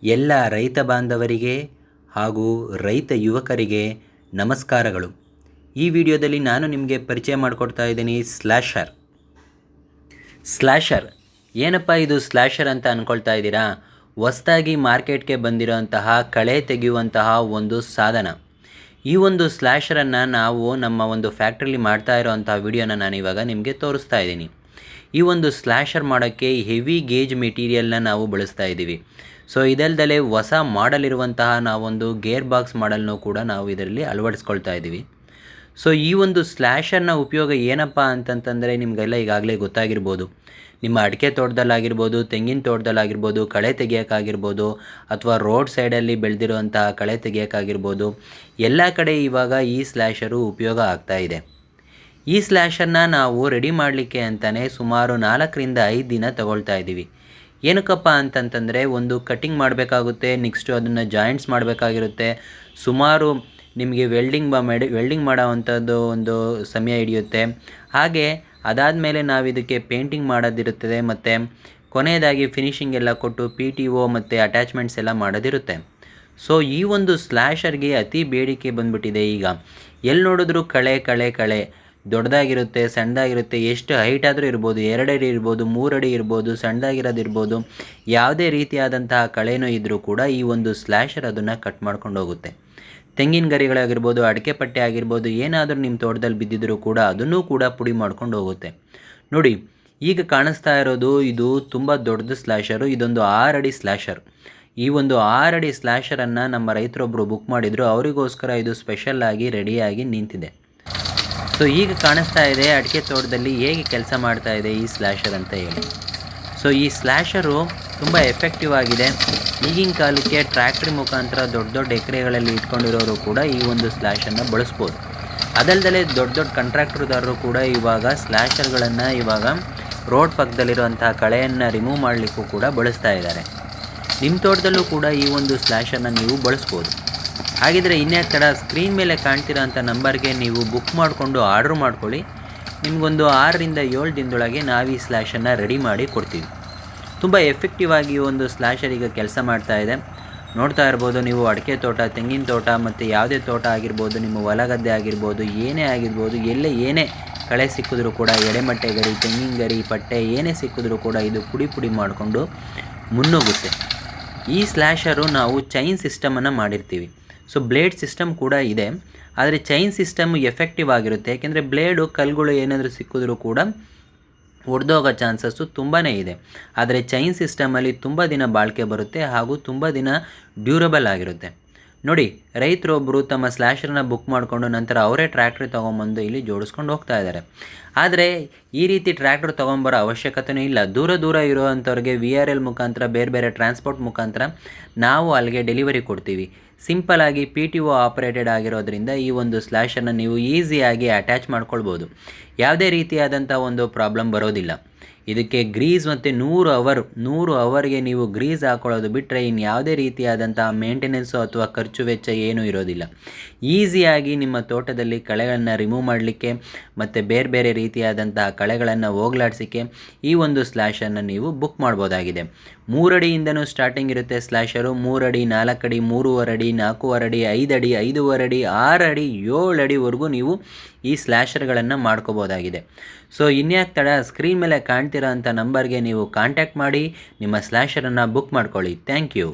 ಎಲ್ಲ ರೈತ ಬಾಂಧವರಿಗೆ ಹಾಗೂ ರೈತ ಯುವಕರಿಗೆ ನಮಸ್ಕಾರಗಳು. ಈ ವಿಡಿಯೋದಲ್ಲಿ ನಾನು ನಿಮಗೆ ಪರಿಚಯ ಮಾಡಿಕೊಡ್ತಾ ಇದ್ದೀನಿ ಸ್ಲ್ಯಾಶರ್. ಏನಪ್ಪ ಇದು ಸ್ಲ್ಯಾಶರ್ ಅಂತ ಅಂದ್ಕೊಳ್ತಾ ಇದ್ದೀರಾ? ಹೊಸದಾಗಿ ಮಾರ್ಕೆಟ್ಗೆ ಬಂದಿರೋಂತಹ ಕಳೆ ತೆಗೆಯುವಂತಹ ಒಂದು ಸಾಧನ. ಈ ಒಂದು ಸ್ಲ್ಯಾಶರನ್ನು ನಾವು ನಮ್ಮ ಒಂದು ಫ್ಯಾಕ್ಟ್ರಿಲಿ ಮಾಡ್ತಾ ಇರೋವಂಥ ವಿಡಿಯೋನ ನಾನಿವಾಗ ನಿಮಗೆ ತೋರಿಸ್ತಾ ಇದ್ದೀನಿ. ಈ ಒಂದು ಸ್ಲ್ಯಾಶರ್ ಮಾಡೋಕ್ಕೆ ಹೆವಿ ಗೇಜ್ ಮೆಟೀರಿಯಲ್ನ ನಾವು ಬಳಸ್ತಾ ಇದ್ದೀವಿ. ಸೊ ಇದಲ್ದಲೇ ಹೊಸ ಮಾಡಲ್ ಇರುವಂತಹ ನಾವೊಂದು ಗೇರ್ ಬಾಕ್ಸ್ ಮಾಡಲ್ನೂ ಕೂಡ ನಾವು ಇದರಲ್ಲಿ ಅಳವಡಿಸ್ಕೊಳ್ತಾ ಇದ್ದೀವಿ. ಸೊ ಈ ಒಂದು ಸ್ಲ್ಯಾಶರ್ನ ಉಪಯೋಗ ಏನಪ್ಪ ಅಂತಂತಂದರೆ ನಿಮಗೆಲ್ಲ ಈಗಾಗಲೇ ಗೊತ್ತಾಗಿರ್ಬೋದು. ನಿಮ್ಮ ಅಡಿಕೆ ತೋಟದಲ್ಲಾಗಿರ್ಬೋದು, ತೆಂಗಿನ ತೋಟದಲ್ಲಾಗಿರ್ಬೋದು, ಕಳೆ ತೆಗಿಯೋಕ್ಕಾಗಿರ್ಬೋದು, ಅಥವಾ ರೋಡ್ ಸೈಡಲ್ಲಿ ಬೆಳೆದಿರುವಂತಹ ಕಳೆ ತೆಗಿಯೋಕ್ಕಾಗಿರ್ಬೋದು, ಎಲ್ಲ ಕಡೆ ಇವಾಗ ಈ ಸ್ಲ್ಯಾಶರು ಉಪಯೋಗ ಆಗ್ತಾಯಿದೆ. ಈ ಸ್ಲ್ಯಾಶರ್ನ ನಾವು ರೆಡಿ ಮಾಡಲಿಕ್ಕೆ ಅಂತಲೇ ಸುಮಾರು 4ರಿಂದ 5 ದಿನ ತಗೊಳ್ತಾ ಇದ್ದೀವಿ. ಏನಕ್ಕಪ್ಪ ಅಂತಂತಂದರೆ, ಒಂದು ಕಟ್ಟಿಂಗ್ ಮಾಡಬೇಕಾಗುತ್ತೆ, ನೆಕ್ಸ್ಟು ಅದನ್ನು ಜಾಯಿಂಟ್ಸ್ ಮಾಡಬೇಕಾಗಿರುತ್ತೆ. ಸುಮಾರು ನಿಮಗೆ ವೆಲ್ಡಿಂಗ್ ಮಾಡೋವಂಥದ್ದು ಒಂದು ಸಮಯ ಹಿಡಿಯುತ್ತೆ. ಹಾಗೆ ಅದಾದಮೇಲೆ ನಾವು ಇದಕ್ಕೆ ಪೇಂಟಿಂಗ್ ಮಾಡೋದಿರುತ್ತದೆ, ಮತ್ತು ಕೊನೆಯದಾಗಿ ಫಿನಿಷಿಂಗ್ ಎಲ್ಲ ಕೊಟ್ಟು PTO ಮತ್ತು ಅಟ್ಯಾಚ್ಮೆಂಟ್ಸ್ ಎಲ್ಲ ಮಾಡೋದಿರುತ್ತೆ. ಸೊ ಈ ಒಂದು ಸ್ಲ್ಯಾಶರ್ಗೆ ಅತಿ ಬೇಡಿಕೆ ಬಂದ್ಬಿಟ್ಟಿದೆ ಈಗ. ಎಲ್ಲಿ ನೋಡಿದ್ರೂ ಕಳೆ ದೊಡ್ಡದಾಗಿರುತ್ತೆ, ಸಣ್ಣದಾಗಿರುತ್ತೆ, ಎಷ್ಟು ಹೈಟ್ ಆದರೂ ಇರ್ಬೋದು, 2 ಅಡಿ ಇರ್ಬೋದು, 3 ಅಡಿ ಇರ್ಬೋದು, ಸಣ್ಣದಾಗಿರೋದಿರ್ಬೋದು, ಯಾವುದೇ ರೀತಿಯಾದಂತಹ ಕಳೆನೂ ಇದ್ದರೂ ಕೂಡ ಈ ಒಂದು ಸ್ಲ್ಯಾಶರ್ ಅದನ್ನು ಕಟ್ ಮಾಡ್ಕೊಂಡು ಹೋಗುತ್ತೆ. ತೆಂಗಿನ ಗರಿಗಳಾಗಿರ್ಬೋದು, ಅಡಿಕೆ ಪಟ್ಟೆ ಆಗಿರ್ಬೋದು, ಏನಾದರೂ ನಿಮ್ಮ ತೋಟದಲ್ಲಿ ಬಿದ್ದಿದ್ರೂ ಕೂಡ ಅದನ್ನೂ ಕೂಡ ಪುಡಿ ಮಾಡ್ಕೊಂಡು ಹೋಗುತ್ತೆ. ನೋಡಿ, ಈಗ ಕಾಣಿಸ್ತಾ ಇರೋದು ಇದು ತುಂಬ ದೊಡ್ಡದು ಸ್ಲ್ಯಾಶರು. ಇದೊಂದು 6 ಅಡಿ ಸ್ಲ್ಯಾಶರ್. ಈ ಒಂದು 6 ಅಡಿ ಸ್ಲ್ಯಾಶರನ್ನು ನಮ್ಮ ರೈತರೊಬ್ಬರು ಬುಕ್ ಮಾಡಿದರು. ಅವರಿಗೋಸ್ಕರ ಇದು ಸ್ಪೆಷಲ್ಲಾಗಿ ರೆಡಿಯಾಗಿ ನಿಂತಿದೆ. ಸೊ ಈಗ ಕಾಣಿಸ್ತಾ ಇದೆ ಅಡಿಕೆ ತೋಟದಲ್ಲಿ ಹೇಗೆ ಕೆಲಸ ಮಾಡ್ತಾ ಇದೆ ಈ ಸ್ಲ್ಯಾಶರ್ ಅಂತ ಹೇಳಿ. ಸೊ ಈ ಸ್ಲ್ಯಾಶರು ತುಂಬ ಎಫೆಕ್ಟಿವ್ ಆಗಿದೆ. ಈಗಿನ ಕಾಲಕ್ಕೆ ಟ್ರ್ಯಾಕ್ಟ್ರಿ ಮುಖಾಂತರ ದೊಡ್ಡ ಎಕರೆಗಳಲ್ಲಿ ಇಟ್ಕೊಂಡಿರೋರು ಕೂಡ ಈ ಒಂದು ಸ್ಲ್ಯಾಶನ್ನು ಬಳಸ್ಬೋದು. ಅದಲ್ಲದೆ ದೊಡ್ಡ ಕಾಂಟ್ರಾಕ್ಟರ್ದಾರರು ಕೂಡ ಇವಾಗ ಸ್ಲ್ಯಾಶರ್ಗಳನ್ನು ಇವಾಗ ರೋಡ್ ಪಕ್ಕದಲ್ಲಿರುವಂಥ ಕಳೆಯನ್ನು ರಿಮೂವ್ ಮಾಡಲಿಕ್ಕೂ ಕೂಡ ಬಳಸ್ತಾ ಇದ್ದಾರೆ. ನಿಮ್ಮ ತೋಟದಲ್ಲೂ ಕೂಡ ಈ ಒಂದು ಸ್ಲ್ಯಾಶನ್ನು ನೀವು ಬಳಸ್ಬೋದು. ಹಾಗಿದ್ರೆ ಇನ್ಯಾಕೆ ತಡ, ಸ್ಕ್ರೀನ್ ಮೇಲೆ ಕಾಣ್ತಿರೋ ಅಂಥ ನಂಬರ್ಗೆ ನೀವು ಬುಕ್ ಮಾಡಿಕೊಂಡು ಆರ್ಡ್ರ್ ಮಾಡ್ಕೊಳ್ಳಿ. ನಿಮಗೊಂದು 6ರಿಂದ 7 ದಿನದೊಳಗೆ ನಾವು ಈ ಸ್ಲ್ಯಾಶನ್ನು ರೆಡಿ ಮಾಡಿ ಕೊಡ್ತೀವಿ. ತುಂಬ ಎಫೆಕ್ಟಿವ್ ಆಗಿ ಈ ಒಂದು ಸ್ಲ್ಯಾಶರ್ ಈಗ ಕೆಲಸ ಮಾಡ್ತಾ ಇದೆ. ನೋಡ್ತಾ ಇರ್ಬೋದು ನೀವು, ಅಡಿಕೆ ತೋಟ, ತೆಂಗಿನ ತೋಟ ಮತ್ತು ಯಾವುದೇ ತೋಟ ಆಗಿರ್ಬೋದು, ನಿಮ್ಮ ಹೊಲಗದ್ದೆ ಆಗಿರ್ಬೋದು, ಏನೇ ಆಗಿರ್ಬೋದು, ಏನೇ ಕಳೆ ಸಿಕ್ಕಿದ್ರೂ ಕೂಡ, ಎಡೆಮಟ್ಟೆ ಗರಿ, ತೆಂಗಿನ ಗರಿ, ಪಟ್ಟೆ ಏನೇ ಸಿಕ್ಕಿದ್ರೂ ಕೂಡ ಇದು ಪುಡಿ ಮಾಡಿಕೊಂಡು ಮುನ್ನುಗ್ಗುತ್ತೆ. ಈ ಸ್ಲ್ಯಾಶರು ನಾವು ಚೈನ್ ಸಿಸ್ಟಮನ್ನು ಮಾಡಿರ್ತೀವಿ. ಸೊ ಬ್ಲೇಡ್ ಸಿಸ್ಟಮ್ ಕೂಡ ಇದೆ, ಆದರೆ ಚೈನ್ ಸಿಸ್ಟಮ್ ಎಫೆಕ್ಟಿವ್ ಆಗಿರುತ್ತೆ. ಯಾಕೆಂದರೆ ಬ್ಲೇಡು ಕಲ್ಲುಗಳು ಏನಾದರೂ ಸಿಕ್ಕಿದ್ರೂ ಕೂಡ ಒಡೆದೋಗೋ ಚಾನ್ಸಸ್ಸು ತುಂಬಾ ಇದೆ. ಆದರೆ ಚೈನ್ ಸಿಸ್ಟಮಲ್ಲಿ ತುಂಬ ದಿನ ಬಾಳಿಕೆ ಬರುತ್ತೆ ಹಾಗೂ ತುಂಬ ದಿನ ಡ್ಯೂರಬಲ್ ಆಗಿರುತ್ತೆ. ನೋಡಿ, ರೈತರೊಬ್ಬರು ತಮ್ಮ ಸ್ಲ್ಯಾಶರ್ನ ಬುಕ್ ಮಾಡಿಕೊಂಡು ನಂತರ ಅವರೇ ಟ್ರ್ಯಾಕ್ಟ್ರಿ ತೊಗೊಂಬಂದು ಇಲ್ಲಿ ಜೋಡಿಸ್ಕೊಂಡು ಹೋಗ್ತಾ ಇದ್ದಾರೆ. ಆದರೆ ಈ ರೀತಿ ಟ್ರ್ಯಾಕ್ಟರ್ ತೊಗೊಂಬರೋ ಅವಶ್ಯಕತೆಯೂ ಇಲ್ಲ. ದೂರ ಇರುವಂಥವ್ರಿಗೆ VRL ಮುಖಾಂತರ, ಬೇರೆ ಟ್ರಾನ್ಸ್ಪೋರ್ಟ್ ಮುಖಾಂತರ ನಾವು ಅಲ್ಲಿಗೆ ಡೆಲಿವರಿ ಕೊಡ್ತೀವಿ. ಸಿಂಪಲಾಗಿ PTO ಆಪರೇಟೆಡ್ ಆಗಿರೋದ್ರಿಂದ ಈ ಒಂದು ಸ್ಲ್ಯಾಶನ್ನು ನೀವು ಈಸಿಯಾಗಿ ಅಟ್ಯಾಚ್ ಮಾಡ್ಕೊಳ್ಬೋದು. ಯಾವುದೇ ರೀತಿಯಾದಂಥ ಒಂದು ಪ್ರಾಬ್ಲಮ್ ಬರೋದಿಲ್ಲ. ಇದಕ್ಕೆ ಗ್ರೀಸ್ ಮತ್ತು 100 ಅವರ್ಗೆ ನೀವು ಗ್ರೀಸ್ ಹಾಕೊಳ್ಳೋದು ಬಿಟ್ಟರೆ ಇನ್ನು ಯಾವುದೇ ರೀತಿಯಾದಂಥ ಮೇಂಟೆನೆನ್ಸು ಅಥವಾ ಖರ್ಚು ವೆಚ್ಚ ಏನೂ ಇರೋದಿಲ್ಲ. ಈಸಿಯಾಗಿ ನಿಮ್ಮ ತೋಟದಲ್ಲಿ ಕಳೆಗಳನ್ನು ರಿಮೂವ್ ಮಾಡಲಿಕ್ಕೆ ಮತ್ತು ಬೇರೆ ರೀತಿಯಾದಂತಹ ಕಳೆಗಳನ್ನು ಹೋಗಲಾಡಿಸೋಕ್ಕೆ ಈ ಒಂದು ಸ್ಲ್ಯಾಶನ್ನು ನೀವು ಬುಕ್ ಮಾಡ್ಬೋದಾಗಿದೆ. 3 ಅಡಿಯಿಂದನೂ ಸ್ಟಾರ್ಟಿಂಗ್ ಇರುತ್ತೆ ಸ್ಲ್ಯಾಶರು. 3 ಅಡಿ, 4 ಅಡಿ, 3.5 ಅಡಿ, 4.5 ಅಡಿ, 5 ಅಡಿ, 5.5 ಅಡಿ, 6 ಅಡಿ, 7 ಅಡಿವರೆಗೂ ನೀವು ಈ ಸ್ಲ್ಯಾಶರ್ಗಳನ್ನು ಮಾಡ್ಕೋಬೋದಾಗಿದೆ. ಸೊ ಇನ್ಯಾಕೆ ತಡ, ಸ್ಕ್ರೀನ್ ಮೇಲೆ ಕಾಣ್ತಿರೋ ಅಂಥ ನಂಬರ್ಗೆ ನೀವು ಕಾಂಟ್ಯಾಕ್ಟ್ ಮಾಡಿ ನಿಮ್ಮ ಸ್ಲ್ಯಾಶರನ್ನು ಬುಕ್ ಮಾಡ್ಕೊಳ್ಳಿ. Thank you.